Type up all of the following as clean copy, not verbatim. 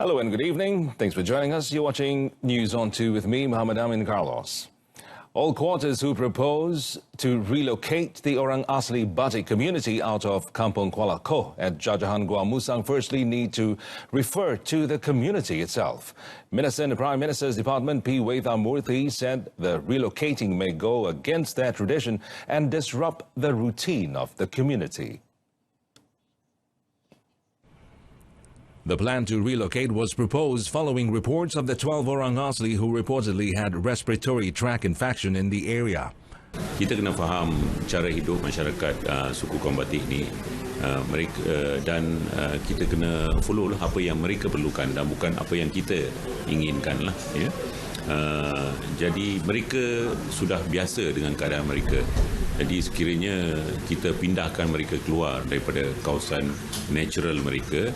Hello and good evening. Thanks for joining us. You're watching News on 2 with me, Muhammad Amin Carlos. All quarters who propose to relocate the Orang Asli Batik community out of Kampung Kuala Koh at Jajahan Gua Musang firstly need to refer to the community itself. Minister in the Prime Minister's Department, P. Wethamurthy, said the relocating may go against their tradition and disrupt the routine of the community. The plan to relocate was proposed following reports of the 12 Orang Asli who reportedly had respiratory tract infection in the area. Kita kena faham cara hidup masyarakat suku kaum Batik ni dan kita kena follow lah apa yang mereka perlukan dan bukan apa yang kita inginkan lah, ya. Jadi mereka sudah biasa dengan keadaan mereka. Jadi sekiranya kita pindahkan mereka keluar daripada kawasan natural mereka,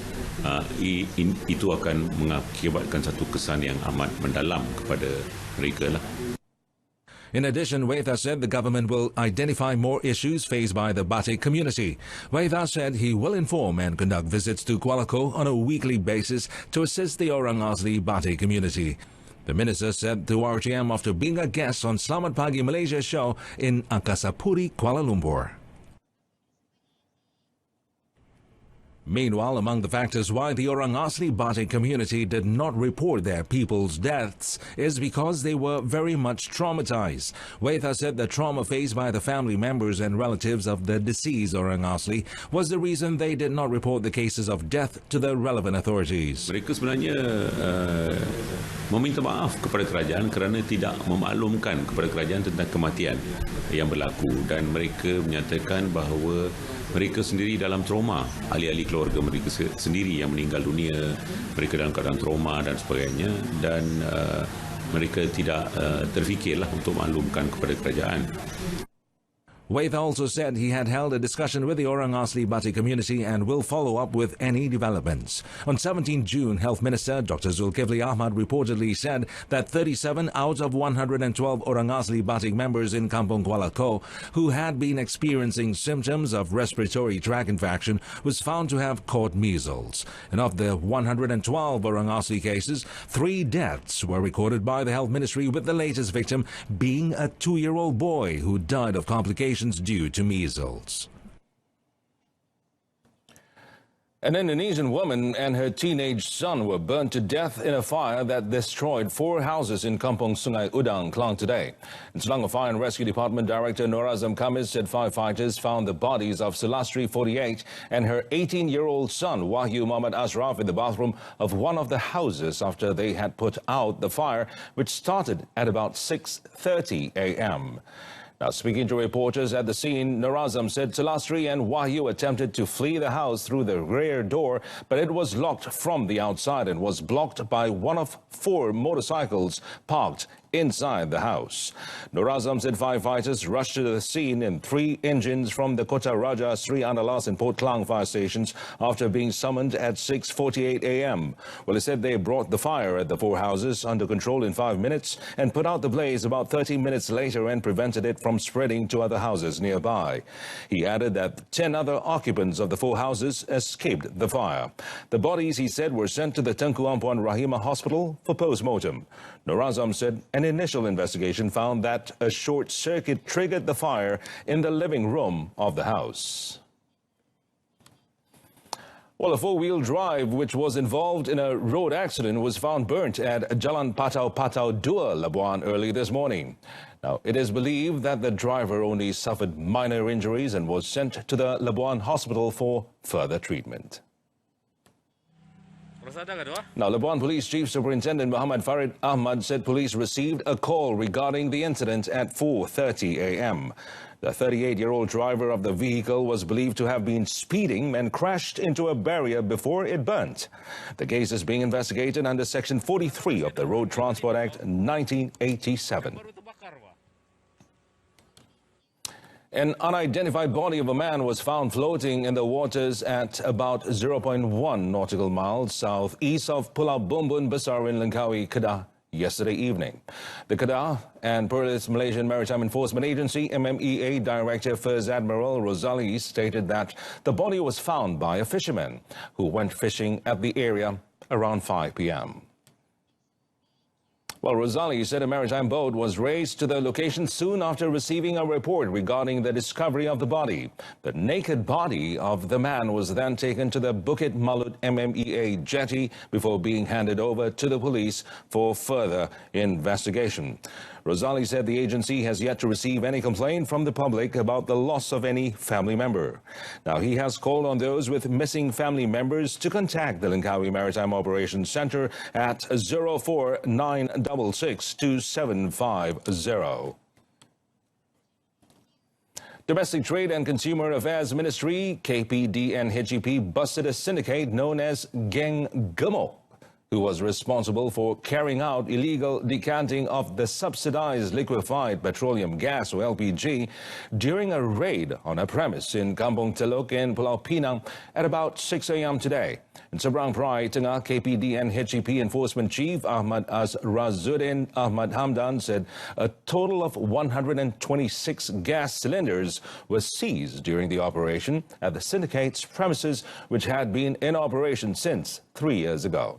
itu akan mengakibatkan satu kesan yang amat mendalam kepada mereka lah. In addition, Wetha said the government will identify more issues faced by the Batik community. Wetha said he will inform and conduct visits to Kuala Koh on a weekly basis to assist the Orang Asli Batik community. The minister said to RTM after being a guest on Selamat Pagi Malaysia show in Angkasa Puri, Kuala Lumpur. Meanwhile, among the factors why the Orang Asli Batik community did not report their people's deaths is because they were very much traumatized. Wetha said the trauma faced by the family members and relatives of the deceased Orang Asli was the reason they did not report the cases of death to the relevant authorities. Mereka sebenarnya meminta maaf kepada kerajaan kerana tidak memaklumkan kepada kerajaan tentang kematian yang berlaku, dan mereka menyatakan bahawa mereka sendiri dalam trauma, ahli-ahli keluarga mereka sendiri yang meninggal dunia, mereka dalam keadaan trauma dan sebagainya, dan mereka tidak terfikirlah untuk maklumkan kepada kerajaan. Wetha also said he had held a discussion with the Orang Asli Batik community and will follow up with any developments. On 17 June, Health Minister Dr. Zulkifli Ahmad reportedly said that 37 out of 112 Orang Asli Batik members in Kampung Kuala Koh who had been experiencing symptoms of respiratory tract infection was found to have caught measles. And of the 112 Orang Asli cases, 3 deaths were recorded by the Health Ministry, with the latest victim being a 2-year-old boy who died of complications due to measles. An Indonesian woman and her teenage son were burnt to death in a fire that destroyed 4 houses in Kampung Sungai Udang, Klang today. In Selangor Fire and Rescue Department Director Norazam Khamis said firefighters found the bodies of Sulastri, 48, and her 18-year-old son, Wahyu Muhammad Ashraf, in the bathroom of one of the houses after they had put out the fire, which started at about 6:30 a.m. Now, speaking to reporters at the scene, Norazam said Sulastri and Wahyu attempted to flee the house through the rear door, but it was locked from the outside and was blocked by one of 4 motorcycles parked inside the house. Norazam said firefighters rushed to the scene in 3 engines from the Kota Raja, Sri Andalas and Port Klang fire stations after being summoned at 6:48 a.m. Well, he said they brought the fire at the 4 houses under control in 5 minutes and put out the blaze about 30 minutes later and prevented it from spreading to other houses nearby. He added that 10 other occupants of the 4 houses escaped the fire. The bodies, he said, were sent to the Tengku Ampuan Rahimah Hospital for post-mortem. Norazam said an initial investigation found that a short circuit triggered the fire in the living room of the house. Well, a 4-wheel drive which was involved in a road accident was found burnt at Jalan Patau Patau 2, Labuan, early this morning. Now, it is believed that the driver only suffered minor injuries and was sent to the Labuan hospital for further treatment. Now, Labuan Police Chief Superintendent Muhammad Farid Ahmad said police received a call regarding the incident at 4:30 a.m. The 38-year-old driver of the vehicle was believed to have been speeding and crashed into a barrier before it burnt. The case is being investigated under Section 43 of the Road Transport Act 1987. An unidentified body of a man was found floating in the waters at about 0.1 nautical miles southeast of Pulau Bumbun Besar in Langkawi, Kedah, yesterday evening. The Kedah and Perlis Malaysian Maritime Enforcement Agency MMEA Director First Admiral Rosali stated that the body was found by a fisherman who went fishing at the area around 5 p.m. Well, Rosali said a maritime boat was raced to the location soon after receiving a report regarding the discovery of the body. The naked body of the man was then taken to the Bukit Malut MMEA jetty before being handed over to the police for further investigation. Rosali said the agency has yet to receive any complaint from the public about the loss of any family member. Now, he has called on those with missing family members to contact the Langkawi Maritime Operations Center at 04966 2750. Domestic Trade and Consumer Affairs Ministry, KPDNHEP, busted a syndicate known as Geng Gemuk, who was responsible for carrying out illegal decanting of the subsidized liquefied petroleum gas, or LPG, during a raid on a premise in Kampung Teluk in Pulau Pinang at about 6 a.m. today. In Seberang Perai Tengah, KPDNHEP Enforcement Chief Ahmad Azrazuddin Ahmad Hamdan said a total of 126 gas cylinders were seized during the operation at the syndicate's premises, which had been in operation since 3 years ago.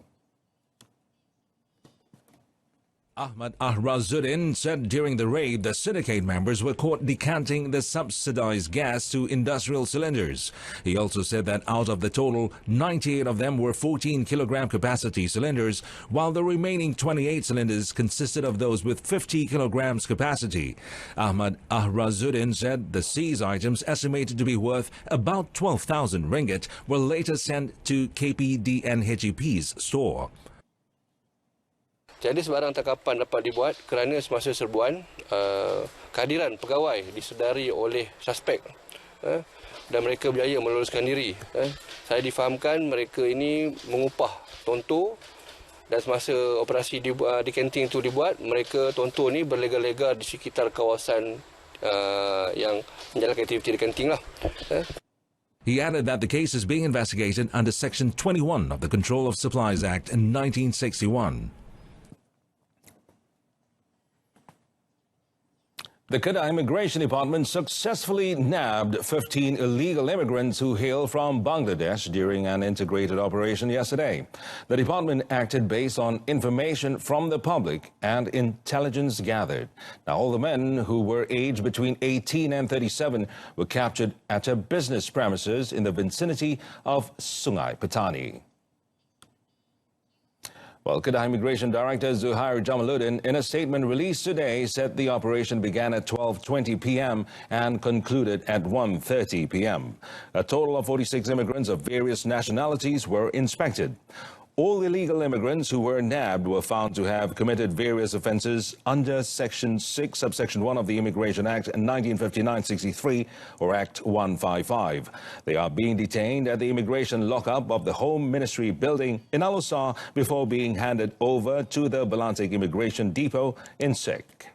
Ahmad Azrazuddin said during the raid, the syndicate members were caught decanting the subsidized gas to industrial cylinders. He also said that out of the total, 98 of them were 14-kilogram capacity cylinders, while the remaining 28 cylinders consisted of those with 50 kilograms capacity. Ahmad Azrazuddin said the seized items, estimated to be worth about 12,000 ringgit, were later sent to KPDNHEP's store. Jadi sebarang tangkapan dapat dibuat kerana semasa serbuan kehadiran pegawai disedari oleh suspek dan mereka berjaya meloloskan diri. Saya difahamkan mereka ini mengupah tonto dan semasa operasi decanting itu dibuat, mereka tonto ini berlega-lega di sekitar kawasan yang menjalankan aktiviti decanting lah. He added that the case is being investigated under Section 21 of the Control of Supplies Act in 1961. The Kedah Immigration Department successfully nabbed 15 illegal immigrants who hail from Bangladesh during an integrated operation yesterday. The department acted based on information from the public and intelligence gathered. Now, all the men who were aged between 18 and 37 were captured at a business premises in the vicinity of Sungai Petani. Well, Kedah Immigration Director Zuhair Jamaluddin, in a statement released today, said the operation began at 12:20 p.m. and concluded at 1:30 p.m. A total of 46 immigrants of various nationalities were inspected. All illegal immigrants who were nabbed were found to have committed various offences under Section 6, Subsection 1 of the Immigration Act 1959-63, or Act 155. They are being detained at the immigration lockup of the Home Ministry building in Al-Usar before being handed over to the Belantik Immigration Depot in Sek.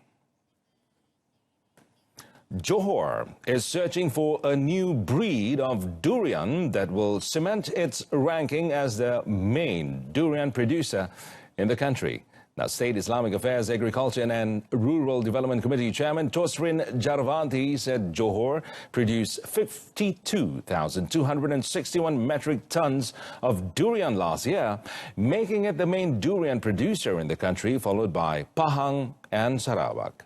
Johor is searching for a new breed of durian that will cement its ranking as the main durian producer in the country. Now, State Islamic Affairs, Agriculture and Rural Development Committee Chairman Tosrin Jarvanti said Johor produced 52,261 metric tons of durian last year, making it the main durian producer in the country, followed by Pahang and Sarawak.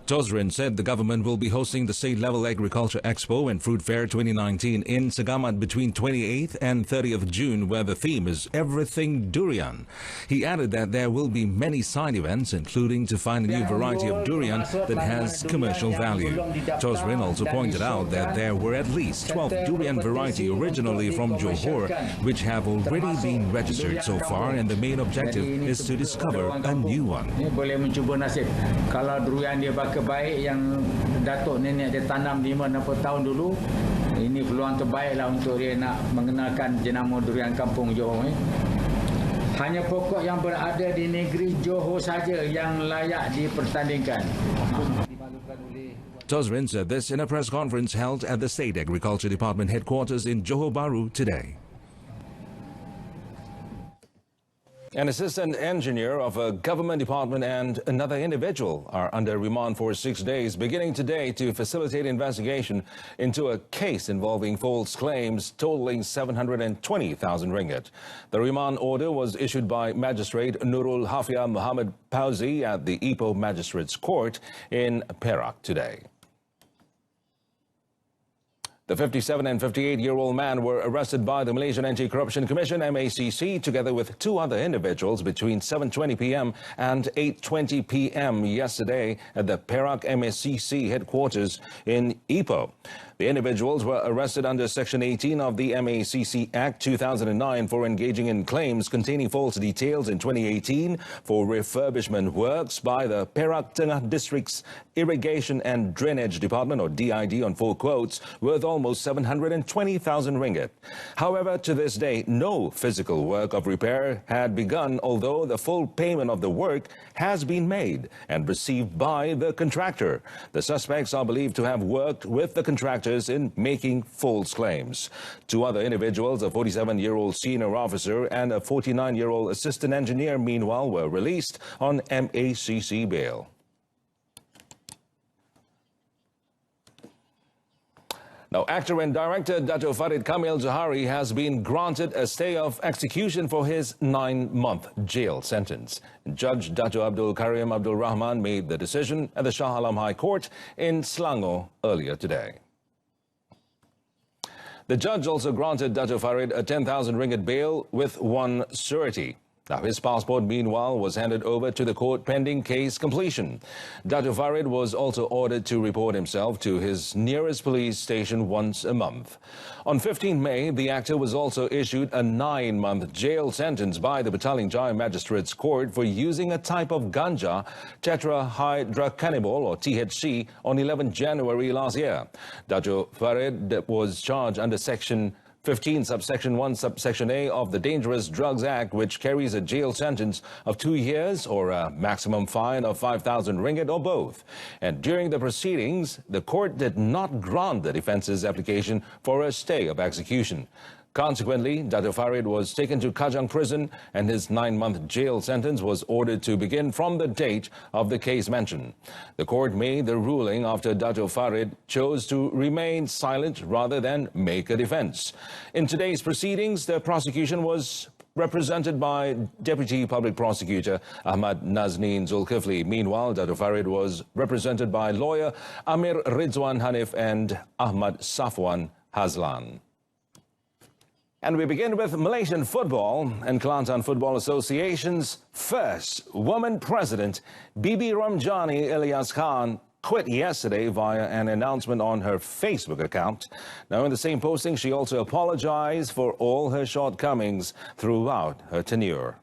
Tosrin said the government will be hosting the State-Level Agriculture Expo and Fruit Fair 2019 in Segamat between 28th and 30th June, where the theme is Everything Durian. He added that there will be many side events, including to find a new variety of durian that has commercial value. Tosrin also pointed out that there were at least 12 durian variety originally from Johor, which have already been registered so far, and the main objective is to discover a new one. Boleh mencuba nasib. Kalau durian dia baik yang datuk nenek dia tanam 5-60 tahun dulu, ini peluang terbaiklah untuk dia nak mengenalkan jenama durian kampung Johor. Hanya pokok yang berada di negeri Johor saja yang layak dipertandingkan. Tosrin said this in a press conference held at the State Agriculture Department headquarters in Johor Bahru today. An assistant engineer of a government department and another individual are under remand for 6 days, beginning today to facilitate investigation into a case involving false claims totaling 720,000 ringgit. The remand order was issued by Magistrate Nurul Hafia Muhammad Pauzi at the Ipoh Magistrates Court in Perak today. The 57 and 58-year-old man were arrested by the Malaysian Anti-Corruption Commission, MACC, together with two other individuals between 7:20 p.m. and 8:20 p.m. yesterday at the Perak MACC headquarters in Ipoh. The individuals were arrested under Section 18 of the MACC Act 2009 for engaging in claims containing false details in 2018 for refurbishment works by the Perak Tengah District's Irrigation and Drainage Department, or DID, on 4 quotes worth almost 720,000 ringgit. However, to this day, no physical work of repair had begun, although the full payment of the work has been made and received by the contractor. The suspects are believed to have worked with the contractors in making false claims. Two other individuals, a 47-year-old senior officer and a 49-year-old assistant engineer, meanwhile, were released on MACC bail. Now, actor and director Dato' Farid Kamil Johari has been granted a stay of execution for his 9-month jail sentence. Judge Dato' Abdul Karim Abdul Rahman made the decision at the Shah Alam High Court in Selangor earlier today. The judge also granted Dato' Farid a 10,000 ringgit bail with one surety. Now, his passport, meanwhile, was handed over to the court pending case completion. Dato' Farid was also ordered to report himself to his nearest police station once a month. On 15 May, the actor was also issued a 9-month jail sentence by the Petaling Jaya Magistrates Court for using a type of ganja, tetrahydrocannabinol, or THC, on 11 January last year. Dato' Farid was charged under Section 15, subsection 1, subsection A of the Dangerous Drugs Act, which carries a jail sentence of 2 years or a maximum fine of 5,000 ringgit or both. And during the proceedings, the court did not grant the defense's application for a stay of execution. Consequently, Dato' Farid was taken to Kajang prison and his 9-month jail sentence was ordered to begin from the date of the case mentioned. The court made the ruling after Dato' Farid chose to remain silent rather than make a defense. In today's proceedings, the prosecution was represented by Deputy Public Prosecutor Ahmad Nazneen Zulkifli. Meanwhile, Dato' Farid was represented by lawyer Amir Ridwan Hanif and Ahmad Safwan Hazlan. And we begin with Malaysian football, and Kelantan Football Association's first woman president, Bibi Ramjani Ilyas Khan, quit yesterday via an announcement on her Facebook account. Now, in the same posting, she also apologized for all her shortcomings throughout her tenure.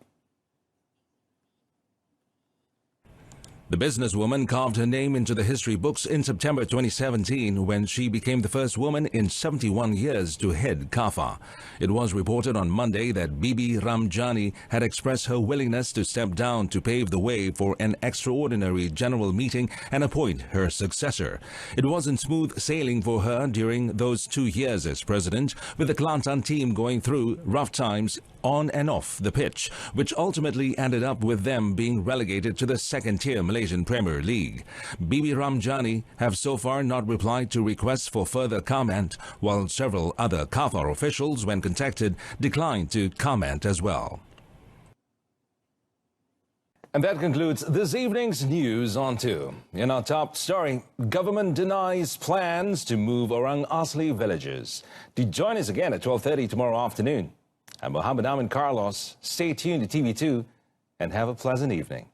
The businesswoman carved her name into the history books in September 2017 when she became the first woman in 71 years to head KAFA. It was reported on Monday that Bibi Ramjani had expressed her willingness to step down to pave the way for an extraordinary general meeting and appoint her successor. It wasn't smooth sailing for her during those 2 years as president, with the Kelantan team going through rough times on and off the pitch, which ultimately ended up with them being relegated to the second-tier Malaysian Premier League. Bibi Ramjani have so far not replied to requests for further comment, while several other KAFA officials, when contacted, declined to comment as well. And that concludes this evening's news on 2. In our top story, government denies plans to move Orang Asli villages. Do join us again at 12:30 tomorrow afternoon. I'm Mohammed Amin Carlos. Stay tuned to TV2 and have a pleasant evening.